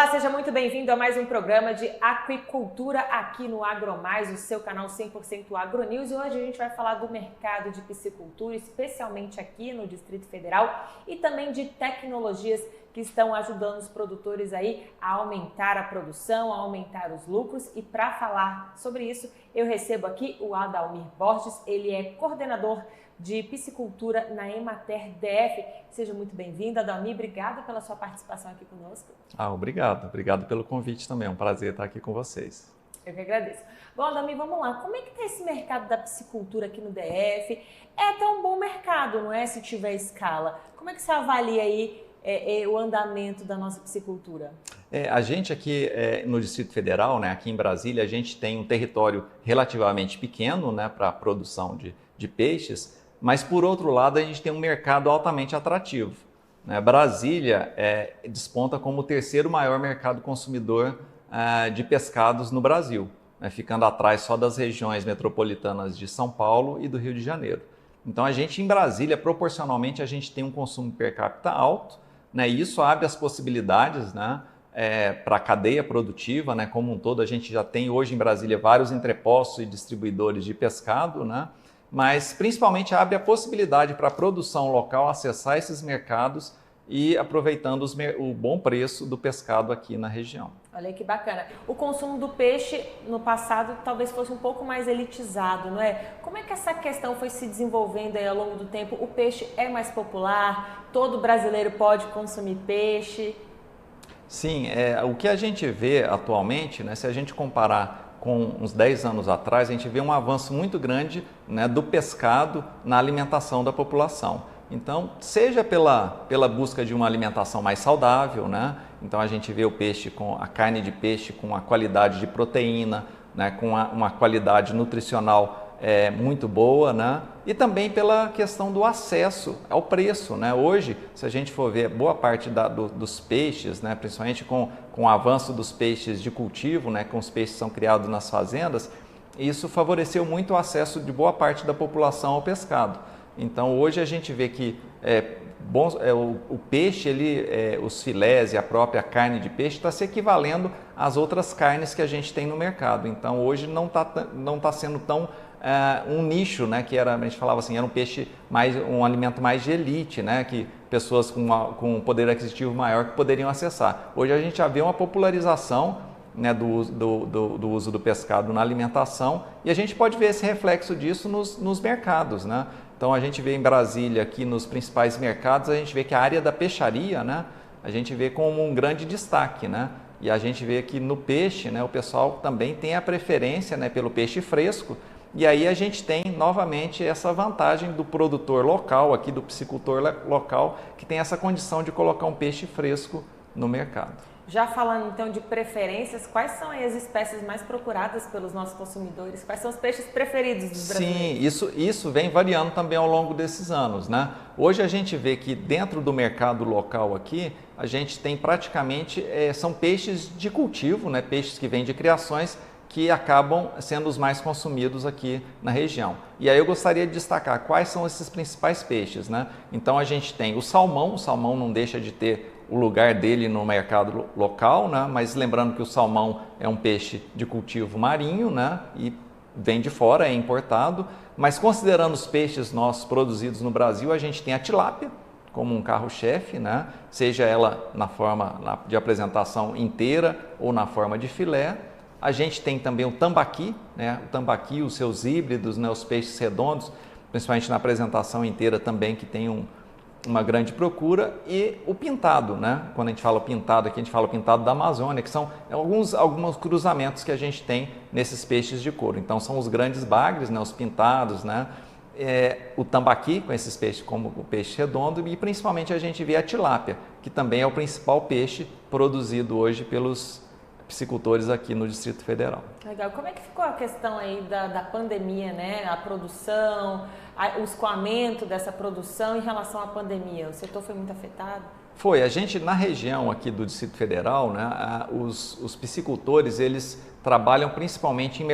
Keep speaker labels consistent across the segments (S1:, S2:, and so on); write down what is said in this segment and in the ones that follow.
S1: Olá, seja muito bem-vindo a mais um programa de aquicultura aqui no AgroMais, o seu canal 100% AgroNews. E hoje a gente vai falar do mercado de piscicultura, especialmente aqui no Distrito Federal, e também de tecnologias que estão ajudando os produtores aí a aumentar a produção, a aumentar os lucros. E para falar sobre isso, eu recebo aqui o Adalmir Borges, ele é coordenador de piscicultura na Emater DF. Seja muito bem-vindo, Adalmir. Obrigada pela sua participação aqui conosco.
S2: Obrigado pelo convite também. É um prazer estar aqui com vocês.
S1: Eu que agradeço. Bom, Adalmir, vamos lá. Como é que está esse mercado da piscicultura aqui no DF? É até um bom mercado, não é? Se tiver escala. Como é que você avalia aí o andamento da nossa piscicultura?
S2: A gente aqui no Distrito Federal, né, aqui em Brasília, a gente tem um território relativamente pequeno, né, para a produção de peixes, mas por outro lado a gente tem um mercado altamente atrativo, né? Brasília desponta como o terceiro maior mercado consumidor de pescados no Brasil, né, ficando atrás só das regiões metropolitanas de São Paulo e do Rio de Janeiro. Então a gente em Brasília, proporcionalmente, a gente tem um consumo per capita alto, né, e isso abre as possibilidades, né, para a cadeia produtiva, né, como um todo. A gente já tem hoje em Brasília vários entrepostos e distribuidores de pescado, né, mas principalmente abre a possibilidade para a produção local acessar esses mercados e aproveitando o bom preço do pescado aqui na região.
S1: Olha que bacana. O consumo do peixe no passado talvez fosse um pouco mais elitizado, não é? Como é que essa questão foi se desenvolvendo aí ao longo do tempo? O peixe é mais popular? Todo brasileiro pode consumir peixe?
S2: Sim, o que a gente vê atualmente, né, se a gente comparar com uns 10 anos atrás, a gente vê um avanço muito grande, né, do pescado na alimentação da população. Então, seja pela busca de uma alimentação mais saudável, né? Então a gente vê a carne de peixe com a qualidade de proteína, né, com uma qualidade nutricional muito boa, né? E também pela questão do acesso ao preço, né? Hoje, se a gente for ver, boa parte dos peixes, né, principalmente com o avanço dos peixes de cultivo, né, com os peixes que são criados nas fazendas, isso favoreceu muito o acesso de boa parte da população ao pescado. Então hoje a gente vê que o peixe, os filés e a própria carne de peixe está se equivalendo às outras carnes que a gente tem no mercado. Então hoje não tá sendo tão um nicho, né, que a gente falava assim, era um peixe um alimento mais de elite, né, que pessoas com um poder aquisitivo maior que poderiam acessar. Hoje a gente já vê uma popularização, né, do uso do pescado na alimentação, e a gente pode ver esse reflexo disso nos mercados, né? Então a gente vê em Brasília, aqui nos principais mercados, a gente vê que a área da peixaria, né, a gente vê como um grande destaque, né? E a gente vê que no peixe, né, o pessoal também tem a preferência, né, pelo peixe fresco. E aí a gente tem novamente essa vantagem do produtor local, aqui do piscicultor local, que tem essa condição de colocar um peixe fresco no mercado.
S1: Já falando então de preferências, quais são aí as espécies mais procuradas pelos nossos consumidores? Quais são os peixes preferidos dos brasileiros?
S2: Sim, isso vem variando também ao longo desses anos, né? Hoje a gente vê que dentro do mercado local aqui, a gente tem praticamente, são peixes de cultivo, né? Peixes que vêm de criações, que acabam sendo os mais consumidos aqui na região. E aí eu gostaria de destacar quais são esses principais peixes, né? Então a gente tem o salmão não deixa de ter o lugar dele no mercado local, né? Mas lembrando que o salmão é um peixe de cultivo marinho, né? E vem de fora, é importado. Mas considerando os peixes nossos produzidos no Brasil, a gente tem a tilápia como um carro-chefe, né? Seja ela na forma de apresentação inteira ou na forma de filé. A gente tem também o tambaqui, né? O tambaqui, os seus híbridos, né? Os peixes redondos, principalmente na apresentação inteira também, que tem uma grande procura, e o pintado, né? Quando a gente fala pintado aqui, a gente fala pintado da Amazônia, que são alguns cruzamentos que a gente tem nesses peixes de couro. Então são os grandes bagres, né? Os pintados, né? O tambaqui, com esses peixes como o peixe redondo, e principalmente a gente vê a tilápia, que também é o principal peixe produzido hoje pelos piscicultores aqui no Distrito Federal.
S1: Legal. Como é que ficou a questão aí da pandemia, né? A produção, o escoamento dessa produção em relação à pandemia? O setor foi muito afetado?
S2: Foi. A gente, na região aqui do Distrito Federal, né, os piscicultores, eles trabalham principalmente em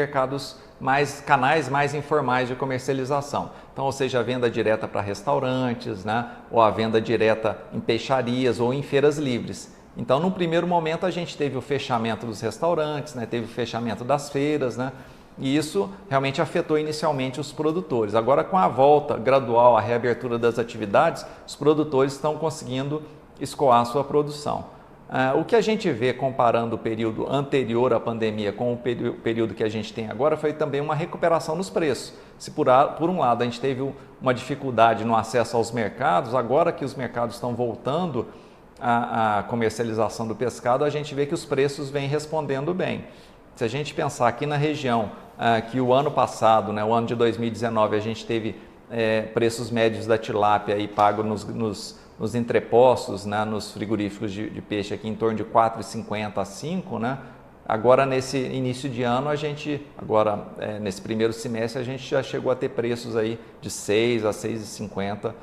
S2: canais mais informais de comercialização. Então, ou seja, a venda direta para restaurantes, né, ou a venda direta em peixarias ou em feiras livres. Então, no primeiro momento, a gente teve o fechamento dos restaurantes, né? Teve o fechamento das feiras, né? E isso realmente afetou inicialmente os produtores. Agora, com a volta gradual, a reabertura das atividades, os produtores estão conseguindo escoar a sua produção. O que a gente vê comparando o período anterior à pandemia com o período que a gente tem agora foi também uma recuperação nos preços. Se por um lado a gente teve uma dificuldade no acesso aos mercados, agora que os mercados estão voltando à comercialização do pescado, a gente vê que os preços vêm respondendo bem. Se a gente pensar aqui na região que o ano passado, né, o ano de 2019, a gente teve preços médios da tilápia aí pago nos entrepostos, né, nos frigoríficos de peixe aqui em torno de R$ 4,50 a R$ 5, né? Agora nesse início de ano nesse primeiro semestre a gente já chegou a ter preços aí de R$ 6 a R$ 6,50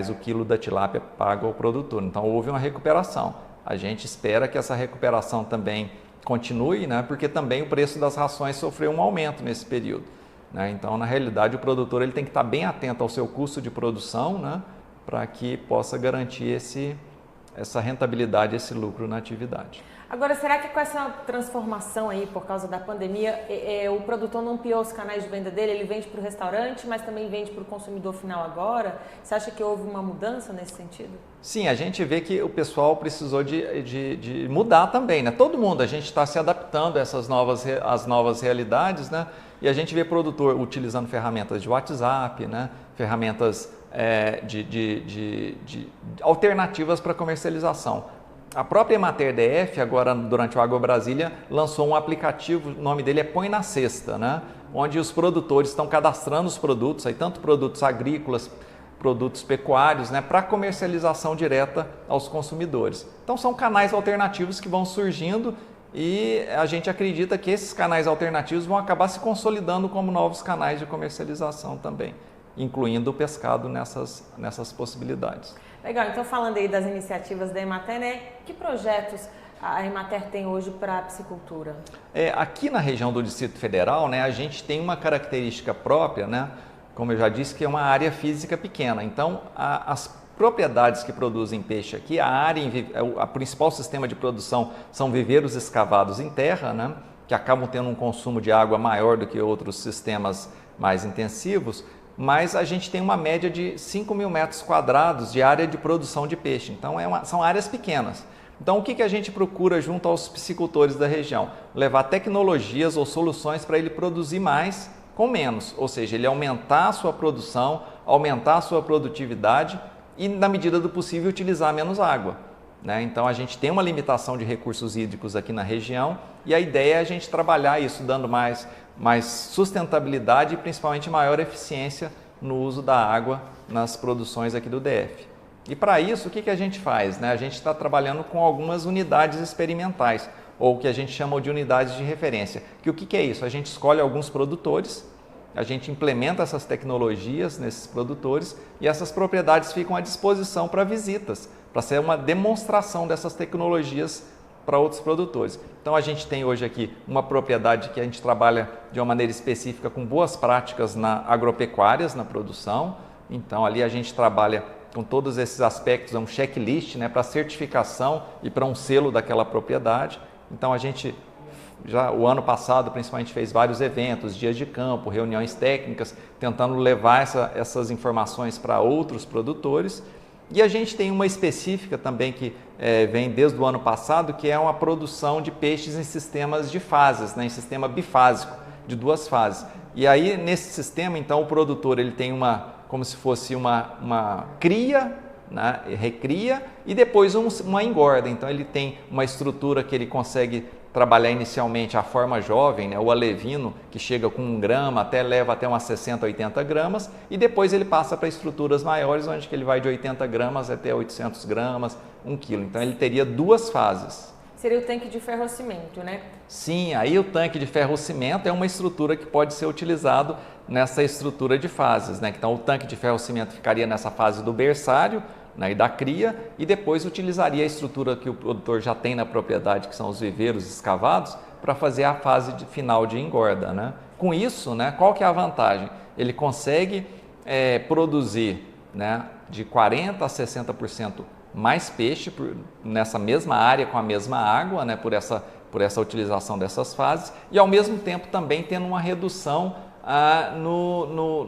S2: o quilo da tilápia pago ao produtor. Então houve uma recuperação. A gente espera que essa recuperação também continue, né, porque também o preço das rações sofreu um aumento nesse período, né? Então, na realidade, o produtor ele tem que estar bem atento ao seu custo de produção, né, para que possa garantir essa rentabilidade, esse lucro na atividade.
S1: Agora, será que com essa transformação aí, por causa da pandemia, o produtor não ampliou os canais de venda dele? Ele vende para o restaurante, mas também vende para o consumidor final agora? Você acha que houve uma mudança nesse sentido?
S2: Sim, a gente vê que o pessoal precisou de mudar também, né? Todo mundo, a gente está se adaptando a essas novas realidades, né? E a gente vê produtor utilizando ferramentas de WhatsApp, né? Ferramentas de alternativas para comercialização. A própria Emater DF, agora durante o Agro Brasília, lançou um aplicativo, o nome dele é Põe na Cesta, né? Onde os produtores estão cadastrando os produtos, aí tanto produtos agrícolas, produtos pecuários, né, para comercialização direta aos consumidores. Então são canais alternativos que vão surgindo e a gente acredita que esses canais alternativos vão acabar se consolidando como novos canais de comercialização também, incluindo o pescado nessas possibilidades.
S1: Legal, então falando aí das iniciativas da Emater, né, que projetos a Emater tem hoje para a piscicultura?
S2: Aqui na região do Distrito Federal, né, a gente tem uma característica própria, né, como eu já disse, que é uma área física pequena. Então, as propriedades que produzem peixe aqui, o principal sistema de produção são viveiros escavados em terra, né, que acabam tendo um consumo de água maior do que outros sistemas mais intensivos, mas a gente tem uma média de 5.000 metros quadrados de área de produção de peixe. Então, são áreas pequenas. Então, o que a gente procura junto aos piscicultores da região? Levar tecnologias ou soluções para ele produzir mais com menos, ou seja, ele aumentar a sua produção, aumentar a sua produtividade e, na medida do possível, utilizar menos água, né? Então, a gente tem uma limitação de recursos hídricos aqui na região e a ideia é a gente trabalhar isso, dando mais sustentabilidade e principalmente maior eficiência no uso da água nas produções aqui do DF. E para isso, o que a gente faz, né? A gente está trabalhando com algumas unidades experimentais, ou o que a gente chama de unidades de referência. O que é isso? A gente escolhe alguns produtores, a gente implementa essas tecnologias nesses produtores e essas propriedades ficam à disposição para visitas, para ser uma demonstração dessas tecnologias para outros produtores. Então a gente tem hoje aqui uma propriedade que a gente trabalha de uma maneira específica com boas práticas agropecuárias na produção. Então ali a gente trabalha com todos esses aspectos, é um checklist, né, para certificação e para um selo daquela propriedade. Então a gente já o ano passado principalmente fez vários eventos, dias de campo, reuniões técnicas, tentando levar essas informações para outros produtores. E a gente tem uma específica também que vem desde o ano passado, que é uma produção de peixes em sistemas de fases, né, em sistema bifásico, de 2 fases. E aí nesse sistema, então, o produtor ele tem como se fosse uma cria, né, recria e depois uma engorda. Então ele tem uma estrutura que ele consegue trabalhar inicialmente a forma jovem, né, o alevino, que chega com 1 grama, leva até umas 60, 80 gramas, e depois ele passa para estruturas maiores, onde ele vai de 80 gramas até 800 gramas, 1 quilo. Então ele teria 2 fases.
S1: Seria o tanque de ferrocimento, né?
S2: Sim, aí o tanque de ferrocimento é uma estrutura que pode ser utilizado nessa estrutura de fases, né? Então o tanque de ferrocimento ficaria nessa fase do berçário, né, e da cria, e depois utilizaria a estrutura que o produtor já tem na propriedade, que são os viveiros escavados, para fazer a fase final de engorda, né? Com isso, né, qual que é a vantagem? Ele consegue produzir, né, de 40% a 60% mais peixe nessa mesma área com a mesma água, né, por essa utilização dessas fases, e ao mesmo tempo também tendo uma redução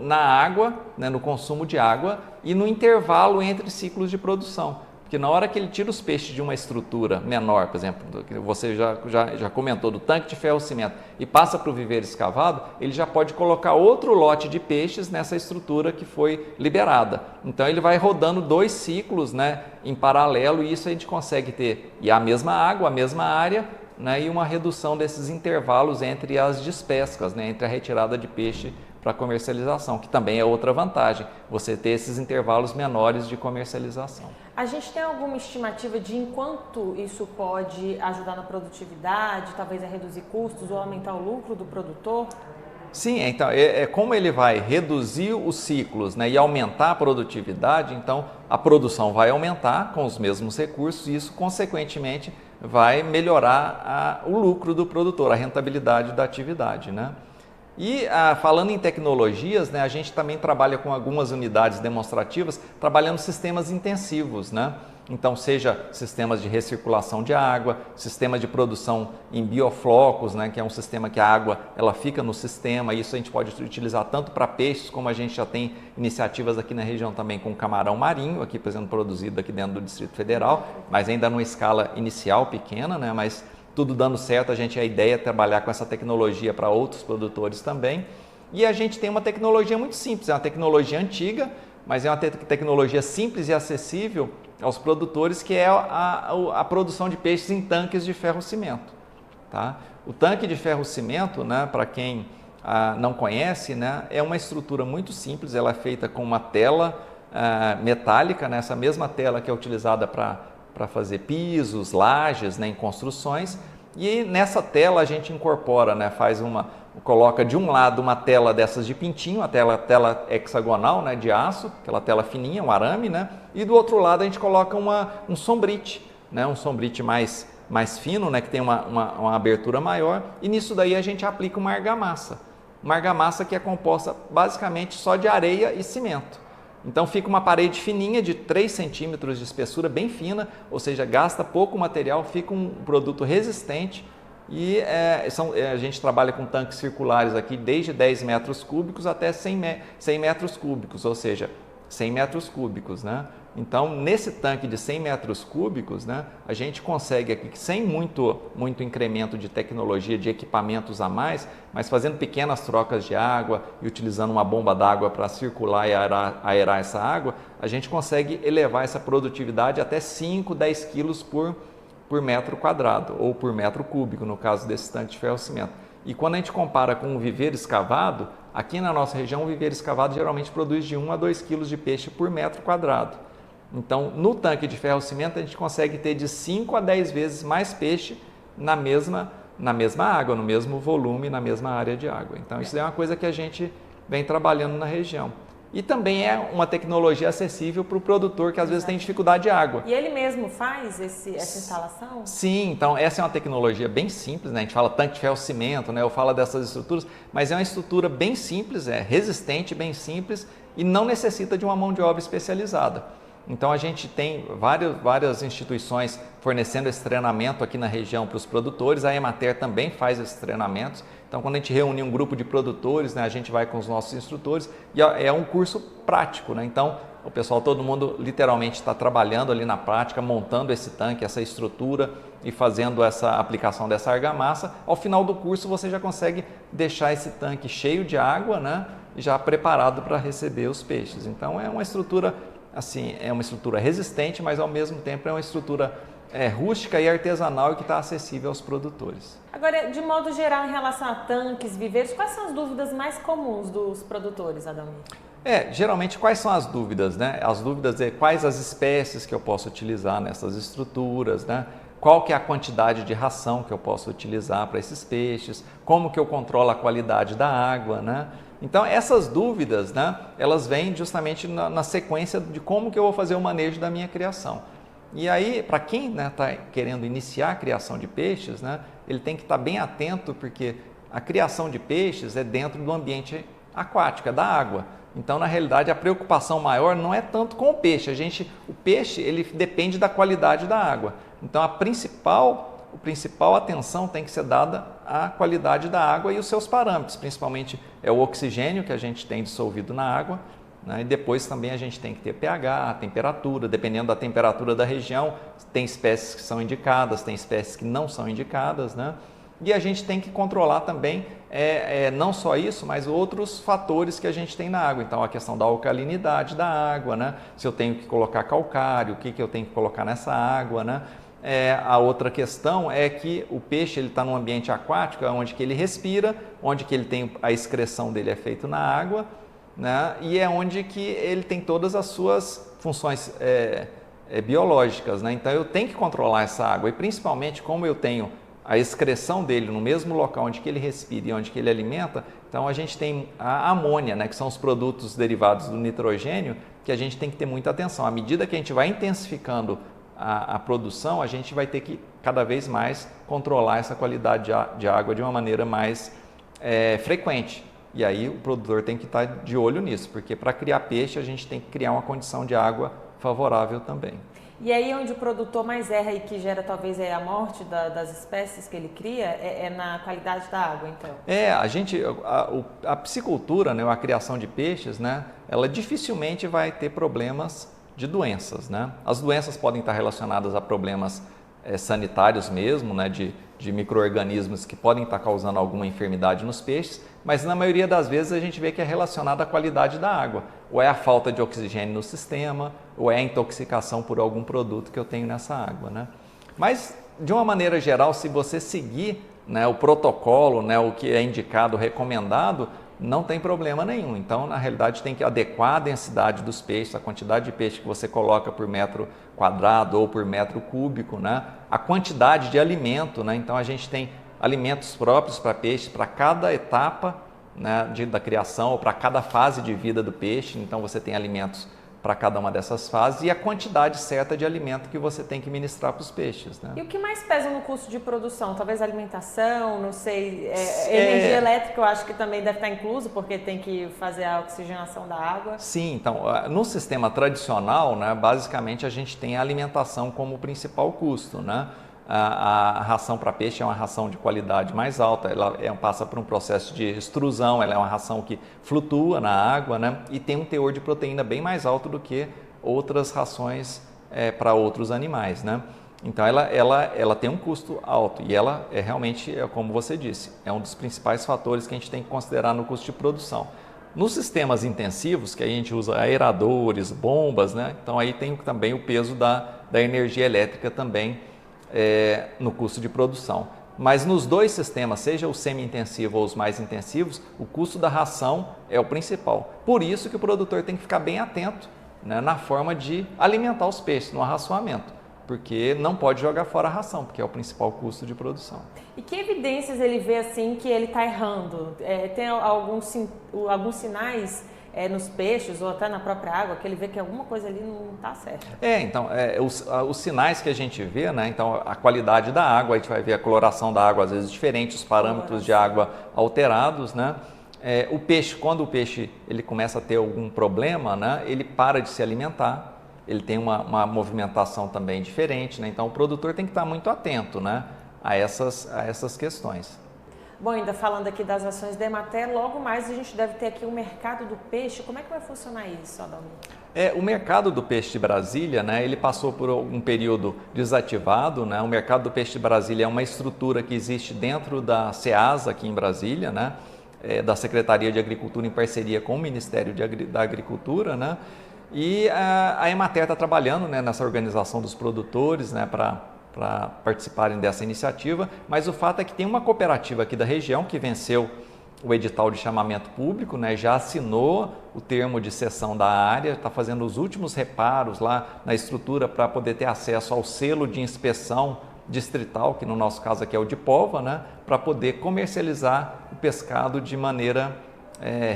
S2: na água, né, no consumo de água e no intervalo entre ciclos de produção. Porque na hora que ele tira os peixes de uma estrutura menor, por exemplo, você já comentou do tanque de ferro-cimento e passa para o viveiro escavado, ele já pode colocar outro lote de peixes nessa estrutura que foi liberada. Então ele vai rodando 2 ciclos, né, em paralelo, e isso a gente consegue ter a mesma água, a mesma área, né, e uma redução desses intervalos entre as despescas, né, entre a retirada de peixe para comercialização, que também é outra vantagem, você ter esses intervalos menores de comercialização.
S1: A gente tem alguma estimativa de enquanto isso pode ajudar na produtividade, talvez a reduzir custos ou aumentar o lucro do produtor?
S2: Sim, então, como ele vai reduzir os ciclos, né, e aumentar a produtividade, então a produção vai aumentar com os mesmos recursos e isso, consequentemente, vai melhorar o lucro do produtor, a rentabilidade da atividade, né? E falando em tecnologias, né, a gente também trabalha com algumas unidades demonstrativas, trabalhando sistemas intensivos, né? Então, seja sistemas de recirculação de água, sistema de produção em bioflocos, né, que é um sistema que a água ela fica no sistema, isso a gente pode utilizar tanto para peixes, como a gente já tem iniciativas aqui na região também com camarão marinho, aqui, por exemplo, produzido aqui dentro do Distrito Federal, mas ainda numa escala inicial pequena, né, mas tudo dando certo, a ideia é trabalhar com essa tecnologia para outros produtores também. E a gente tem uma tecnologia muito simples, é uma tecnologia antiga, mas é uma tecnologia simples e acessível aos produtores, que é a produção de peixes em tanques de ferro-cimento. Tá? O tanque de ferro-cimento, né, para quem não conhece, né, é uma estrutura muito simples, ela é feita com uma tela metálica, né, essa mesma tela que é utilizada para fazer pisos, lajes, né, em construções, e nessa tela a gente incorpora, né, coloca de um lado uma tela dessas de pintinho, a tela hexagonal, né, de aço, aquela tela fininha, um arame, né, e do outro lado a gente coloca um sombrite, né, um sombrite mais fino, né, que tem uma abertura maior, e nisso daí a gente aplica uma argamassa que é composta basicamente só de areia e cimento. Então fica uma parede fininha de 3 centímetros de espessura, bem fina, ou seja, gasta pouco material, fica um produto resistente e a gente trabalha com tanques circulares aqui desde 10 metros cúbicos até 100 metros cúbicos, ou seja, 100 metros cúbicos, né? Então, nesse tanque de 100 metros cúbicos, né, a gente consegue aqui, sem muito incremento de tecnologia, de equipamentos a mais, mas fazendo pequenas trocas de água e utilizando uma bomba d'água para circular e aerar essa água, a gente consegue elevar essa produtividade até 5, 10 quilos por metro quadrado, ou por metro cúbico, no caso desse tanque de ferro-cimento. E quando a gente compara com o viveiro escavado, aqui na nossa região, o viveiro escavado geralmente produz de 1 a 2 quilos de peixe por metro quadrado. Então, no tanque de ferro-cimento, a gente consegue ter de 5 a 10 vezes mais peixe na mesma água, no mesmo volume, na mesma área de água. Então, isso é uma coisa que a gente vem trabalhando na região. E também é uma tecnologia acessível para o produtor que às vezes tem dificuldade de água.
S1: E ele mesmo faz essa instalação?
S2: Sim, então essa é uma tecnologia bem simples, né? A gente fala tanque de ferro-cimento, né? Eu falo dessas estruturas, mas é uma estrutura bem simples, resistente, bem simples e não necessita de uma mão de obra especializada. Então a gente tem várias instituições fornecendo esse treinamento aqui na região para os produtores, a Emater também faz esses treinamentos. Então quando a gente reúne um grupo de produtores, né, a gente vai com os nossos instrutores e é um curso prático, né? Então o pessoal, todo mundo literalmente está trabalhando ali na prática, montando esse tanque, essa estrutura e fazendo essa aplicação dessa argamassa. Ao final do curso você já consegue deixar esse tanque cheio de água, né, já preparado para receber os peixes. Então é uma estrutura resistente, mas ao mesmo tempo é uma estrutura rústica e artesanal e que está acessível aos produtores.
S1: Agora, de modo geral, em relação a tanques, viveiros, quais são as dúvidas mais comuns dos produtores, Adalmir?
S2: Geralmente, quais são as dúvidas, né? As dúvidas é quais as espécies que eu posso utilizar nessas estruturas, né? Qual que é a quantidade de ração que eu posso utilizar para esses peixes, como que eu controlo a qualidade da água, né? Então, essas dúvidas, né, elas vêm justamente na sequência de como que eu vou fazer o manejo da minha criação. E aí, para quem está querendo iniciar a criação de peixes, né, ele tem que estar bem atento, porque a criação de peixes é dentro do ambiente aquático, da água. Então, na realidade, a preocupação maior não é tanto com o peixe. O peixe ele depende da qualidade da água. Então, a principal atenção tem que ser dada à qualidade da água e os seus parâmetros, principalmente é o oxigênio que a gente tem dissolvido na água, né? E depois também a gente tem que ter pH, temperatura, dependendo da temperatura da região, tem espécies que são indicadas, tem espécies que não são indicadas, né? E a gente tem que controlar também, não só isso, mas outros fatores que a gente tem na água. Então, a questão da alcalinidade da água, né? Se eu tenho que colocar calcário, o que eu tenho que colocar nessa água, né? A outra questão é que o peixe está num ambiente aquático, onde que ele respira, onde que ele tem a excreção dele é feito na água, né? E é onde que ele tem todas as suas funções biológicas, né? Então, eu tenho que controlar essa água e principalmente como eu tenho a excreção dele no mesmo local onde que ele respira e onde que ele alimenta, então a gente tem a amônia, né, que são os produtos derivados do nitrogênio, que a gente tem que ter muita atenção. À medida que a gente vai intensificando a produção, a gente vai ter que cada vez mais controlar essa qualidade de água de uma maneira mais frequente. E aí o produtor tem que estar de olho nisso, porque para criar peixe a gente tem que criar uma condição de água favorável também.
S1: E aí onde o produtor mais erra e que gera talvez a morte das espécies que ele cria é na qualidade da água, então?
S2: A piscicultura, né, a criação de peixes, né, ela dificilmente vai ter problemas de doenças, né? As doenças podem estar relacionadas a problemas sanitários mesmo, né, de micro-organismos que podem estar causando alguma enfermidade nos peixes, mas na maioria das vezes a gente vê que é relacionado à qualidade da água, ou é a falta de oxigênio no sistema, ou é a intoxicação por algum produto que eu tenho nessa água, né? Mas, de uma maneira geral, se você seguir, né, o protocolo, né, o que é indicado, recomendado, não tem problema nenhum. Então, na realidade, tem que adequar a densidade dos peixes, a quantidade de peixe que você coloca por metro quadrado ou por metro cúbico, né? A quantidade de alimento, né? Então, a gente tem alimentos próprios para peixe, para cada etapa, né, da criação ou para cada fase de vida do peixe. Então, você tem alimentos para cada uma dessas fases e a quantidade certa de alimento que você tem que ministrar para os peixes, né?
S1: E o que mais pesa no custo de produção? Talvez alimentação, não sei, energia elétrica eu acho que também deve estar incluso, porque tem que fazer a oxigenação da água.
S2: Sim, então, no sistema tradicional, né, basicamente a gente tem a alimentação como principal custo, né? A ração para peixe é uma ração de qualidade mais alta, ela passa por um processo de extrusão, ela é uma ração que flutua na água, né? E tem um teor de proteína bem mais alto do que outras rações para outros animais, né? Então ela tem um custo alto e ela realmente, como você disse, é um dos principais fatores que a gente tem que considerar no custo de produção. Nos sistemas intensivos, que a gente usa aeradores, bombas, né? Então aí tem também o peso da energia elétrica também, no custo de produção. Mas nos dois sistemas, seja o semi-intensivo ou os mais intensivos, o custo da ração é o principal. Por isso que o produtor tem que ficar bem atento, né, na forma de alimentar os peixes, no arraçoamento, porque não pode jogar fora a ração, porque é o principal custo de produção.
S1: E que evidências ele vê assim que ele está errando? Tem alguns sinais nos peixes ou até na própria água, que ele vê que alguma coisa ali não está certa?
S2: Então, os sinais que a gente vê, né? Então, a qualidade da água, a gente vai ver a coloração da água às vezes diferente, os parâmetros de água alterados, né? O peixe, quando o peixe ele começa a ter algum problema, né? Ele para de se alimentar, ele tem uma movimentação também diferente, né? Então, o produtor tem que estar muito atento, né, a essas questões.
S1: Bom, ainda falando aqui das ações da Emater, logo mais a gente deve ter aqui o mercado do peixe. Como é que vai funcionar isso, Adalmir?
S2: O mercado do peixe de Brasília, né, ele passou por um período desativado, né? O mercado do peixe de Brasília é uma estrutura que existe dentro da SEASA aqui em Brasília, né, da Secretaria de Agricultura em parceria com o Ministério da Agricultura, né? E a Emater está trabalhando, né, nessa organização dos produtores, né, para participarem dessa iniciativa, mas o fato é que tem uma cooperativa aqui da região que venceu o edital de chamamento público, né, já assinou o termo de cessão da área, está fazendo os últimos reparos lá na estrutura para poder ter acesso ao selo de inspeção distrital, que no nosso caso aqui é o de Pova, né, para poder comercializar o pescado de maneira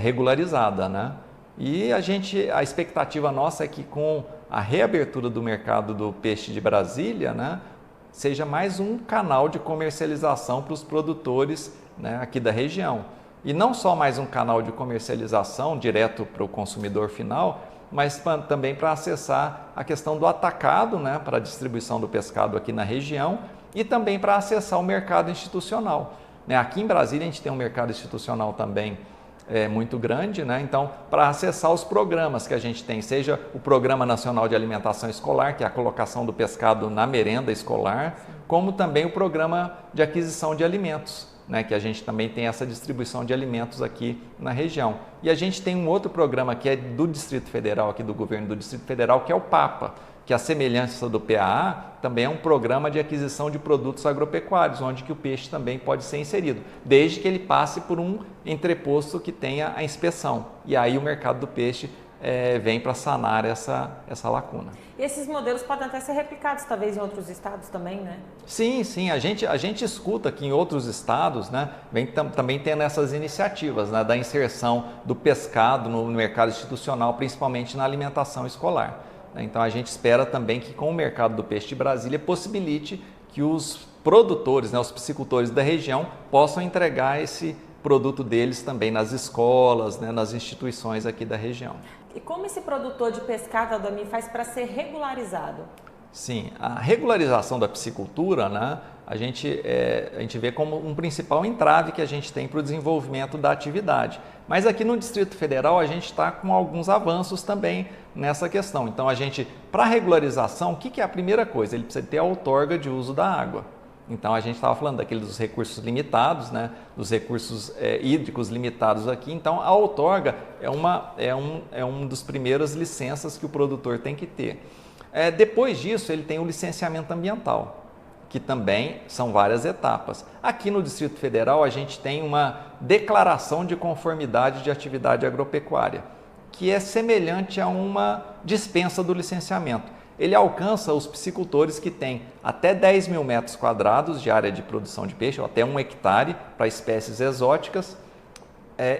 S2: regularizada, né? E a expectativa nossa é que com a reabertura do mercado do peixe de Brasília, né, seja mais um canal de comercialização para os produtores, né, aqui da região. E não só mais um canal de comercialização direto para o consumidor final, mas também para acessar a questão do atacado, né, para a distribuição do pescado aqui na região e também para acessar o mercado institucional. Aqui em Brasília a gente tem um mercado institucional também muito grande, né? Então, para acessar os programas que a gente tem, seja o Programa Nacional de Alimentação Escolar, que é a colocação do pescado na merenda escolar, como também o Programa de Aquisição de Alimentos, né, que a gente também tem essa distribuição de alimentos aqui na região. E a gente tem um outro programa que é do Distrito Federal, aqui do governo do Distrito Federal, que é o PAPA, que a semelhança do PAA também é um programa de aquisição de produtos agropecuários, onde que o peixe também pode ser inserido, desde que ele passe por um entreposto que tenha a inspeção. E aí o mercado do peixe vem para sanar essa lacuna.
S1: E esses modelos podem até ser replicados, talvez, em outros estados também, né?
S2: Sim, a gente escuta que em outros estados, né, vem também tendo essas iniciativas, né, da inserção do pescado no mercado institucional, principalmente na alimentação escolar. Então a gente espera também que com o mercado do peixe de Brasília possibilite que os produtores, né, os piscicultores da região possam entregar esse produto deles também nas escolas, né, nas instituições aqui da região.
S1: E como esse produtor de pescado, Adamir, faz para ser regularizado?
S2: Sim, a regularização da piscicultura, né, a gente vê como um principal entrave que a gente tem para o desenvolvimento da atividade. Mas aqui no Distrito Federal a gente está com alguns avanços também nessa questão. Então para a regularização, o que é a primeira coisa? Ele precisa ter a outorga de uso da água. Então a gente estava falando daqueles dos recursos limitados, né, dos recursos hídricos limitados aqui. Então a outorga é um dos primeiras licenças que o produtor tem que ter. Depois disso ele tem o licenciamento ambiental, que também são várias etapas. Aqui no Distrito Federal a gente tem uma declaração de conformidade de atividade agropecuária, que é semelhante a uma dispensa do licenciamento. Ele alcança os piscicultores que têm até 10 mil metros quadrados de área de produção de peixe, ou até 1 hectare para espécies exóticas,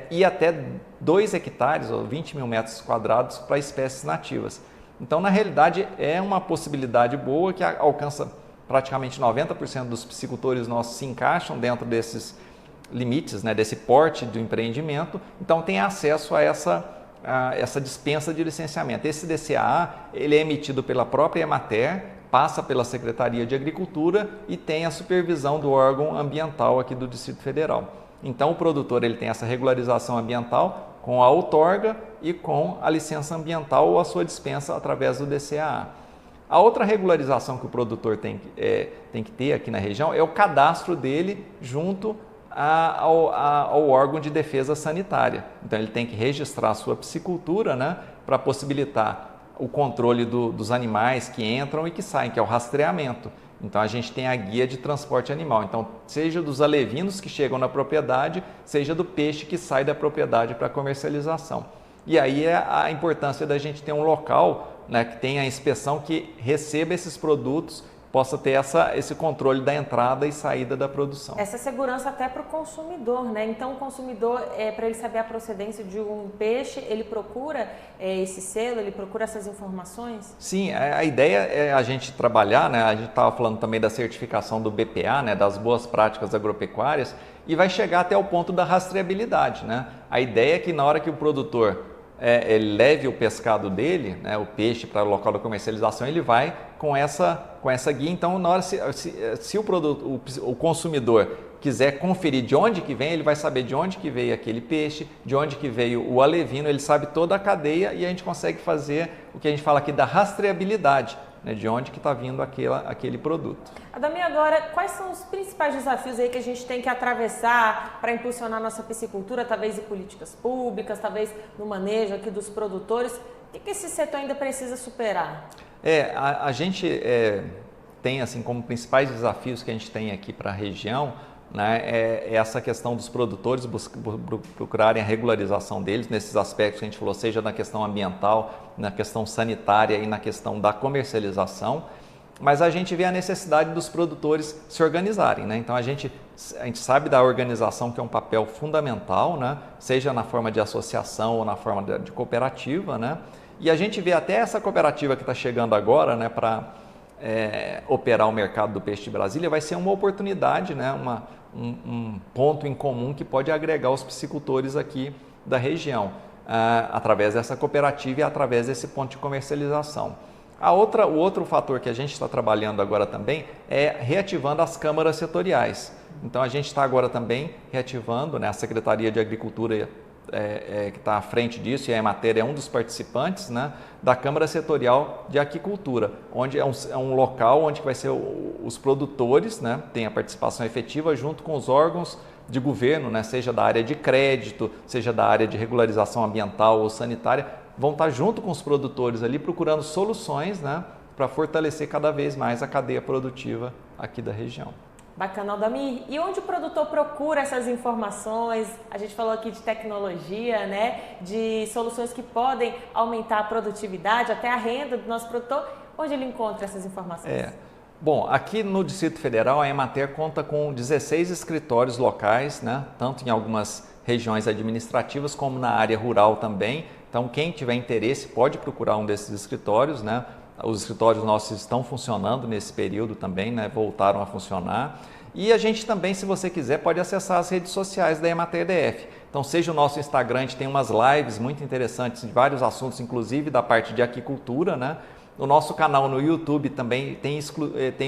S2: e até 2 hectares, ou 20 mil metros quadrados para espécies nativas. Então, na realidade, é uma possibilidade boa que alcança praticamente 90% dos piscicultores nossos se encaixam dentro desses limites, né, desse porte do empreendimento, então tem acesso a essa dispensa de licenciamento. Esse DCAA, ele é emitido pela própria Emater, passa pela Secretaria de Agricultura e tem a supervisão do órgão ambiental aqui do Distrito Federal. Então o produtor ele tem essa regularização ambiental com a outorga e com a licença ambiental ou a sua dispensa através do DCAA. A outra regularização que o produtor tem que ter aqui na região é o cadastro dele junto ao órgão de defesa sanitária. Então ele tem que registrar a sua piscicultura, né, para possibilitar o controle dos animais que entram e que saem, que é o rastreamento. Então a gente tem a guia de transporte animal, então seja dos alevinos que chegam na propriedade, seja do peixe que sai da propriedade para comercialização. E aí é a importância da gente ter um local, né, que tenha a inspeção, que receba esses produtos, possa ter esse controle da entrada e saída da produção.
S1: Essa segurança até para o consumidor, né? Então o consumidor, para ele saber a procedência de um peixe, ele procura esse selo, ele procura essas informações?
S2: Sim, a ideia é a gente trabalhar, né? A gente estava falando também da certificação do BPA, né? Das boas práticas agropecuárias, e vai chegar até o ponto da rastreabilidade, né? A ideia é que na hora que o produtor ele leve o pescado dele, né, o peixe, para o local da comercialização, ele vai com essa guia. Então, na hora, se o consumidor quiser conferir de onde que vem, ele vai saber de onde que veio aquele peixe, de onde que veio o alevino, ele sabe toda a cadeia e a gente consegue fazer o que a gente fala aqui da rastreabilidade, né, de onde que está vindo aquele produto.
S1: Adamir, agora, quais são os principais desafios aí que a gente tem que atravessar para impulsionar a nossa piscicultura, talvez em políticas públicas, talvez no manejo aqui dos produtores? O que esse setor ainda precisa superar?
S2: A gente tem assim como principais desafios que a gente tem aqui para a região, né, é essa questão dos produtores procurarem a regularização deles nesses aspectos que a gente falou, seja na questão ambiental, na questão sanitária e na questão da comercialização, mas a gente vê a necessidade dos produtores se organizarem, né? Então a gente sabe da organização que é um papel fundamental, né? Seja na forma de associação ou na forma de cooperativa, né? E a gente vê até essa cooperativa que está chegando agora, né, para operar o mercado do peixe de Brasília, vai ser uma oportunidade, né, um ponto em comum que pode agregar os piscicultores aqui da região, através dessa cooperativa e através desse ponto de comercialização. O outro fator que a gente está trabalhando agora também é reativando as câmaras setoriais. Então a gente está agora também reativando, né, a Secretaria de Agricultura que está à frente disso, e a Emater é um dos participantes, né, da Câmara Setorial de Aquicultura, onde é um local onde vai ser os produtores, né, tem a participação efetiva junto com os órgãos de governo, né, seja da área de crédito, seja da área de regularização ambiental ou sanitária, vão estar junto com os produtores ali procurando soluções, né, para fortalecer cada vez mais a cadeia produtiva aqui da região.
S1: Bacana, Aldamir. E onde o produtor procura essas informações? A gente falou aqui de tecnologia, né? De soluções que podem aumentar a produtividade, até a renda do nosso produtor. Onde ele encontra essas informações?
S2: Bom, aqui no Distrito Federal, a Emater conta com 16 escritórios locais, né? Tanto em algumas regiões administrativas como na área rural também. Então, quem tiver interesse pode procurar um desses escritórios, né? Os escritórios nossos estão funcionando nesse período também, né? Voltaram a funcionar. E a gente também, se você quiser, pode acessar as redes sociais da Emater DF. Então, seja o nosso Instagram, a gente tem umas lives muito interessantes de vários assuntos, inclusive da parte de aquicultura, né? O nosso canal no YouTube também tem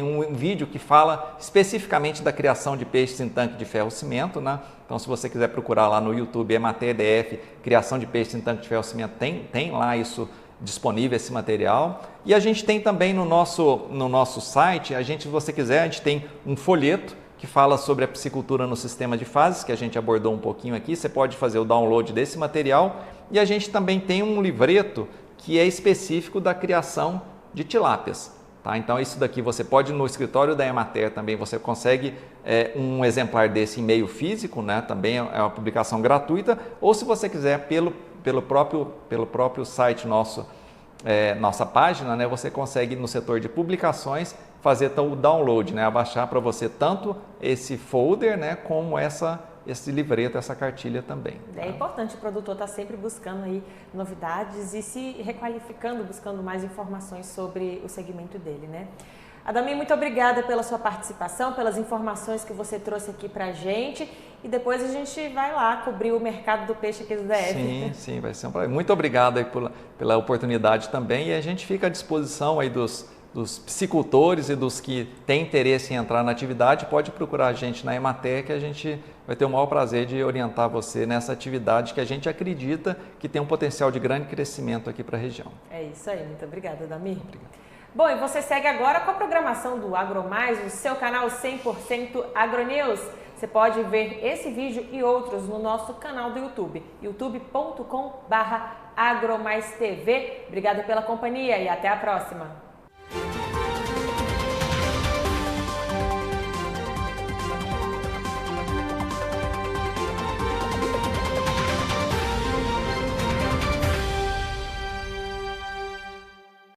S2: um vídeo que fala especificamente da criação de peixes em tanque de ferro-cimento, né? Então, se você quiser procurar lá no YouTube, Emater DF, criação de peixes em tanque de ferro-cimento, tem lá isso disponível, esse material. E a gente tem também no nosso site, se você quiser, a gente tem um folheto que fala sobre a piscicultura no sistema de fases, que a gente abordou um pouquinho aqui. Você pode fazer o download desse material. E a gente também tem um livreto que é específico da criação de tilápias. Tá? Então, isso daqui você pode, no escritório da Emater também, você consegue um exemplar desse em meio físico, né? Também é uma publicação gratuita, ou se você quiser, pelo próprio site nosso, nossa página, né? Você consegue, no setor de publicações, fazer o download, né? Abaixar para você tanto esse folder, né? Como esse livreto, essa cartilha também.
S1: É importante o produtor estar sempre buscando aí novidades e se requalificando, buscando mais informações sobre o segmento dele, né? Aldamir, muito obrigada pela sua participação, pelas informações que você trouxe aqui pra gente, e depois a gente vai lá cobrir o mercado do peixe aqui do DF.
S2: Sim, vai ser um prazer. Muito obrigado aí pela oportunidade também, e a gente fica à disposição aí dos piscicultores e dos que têm interesse em entrar na atividade. Pode procurar a gente na Emater, que a gente vai ter o maior prazer de orientar você nessa atividade que a gente acredita que tem um potencial de grande crescimento aqui para a região.
S1: É isso aí, muito obrigada, Aldamir.
S2: Obrigado.
S1: Bom, e você segue agora com a programação do AgroMais, o seu canal 100% AgroNews. Você pode ver esse vídeo e outros no nosso canal do YouTube, youtube.com/agromaistv. Obrigada pela companhia e até a próxima.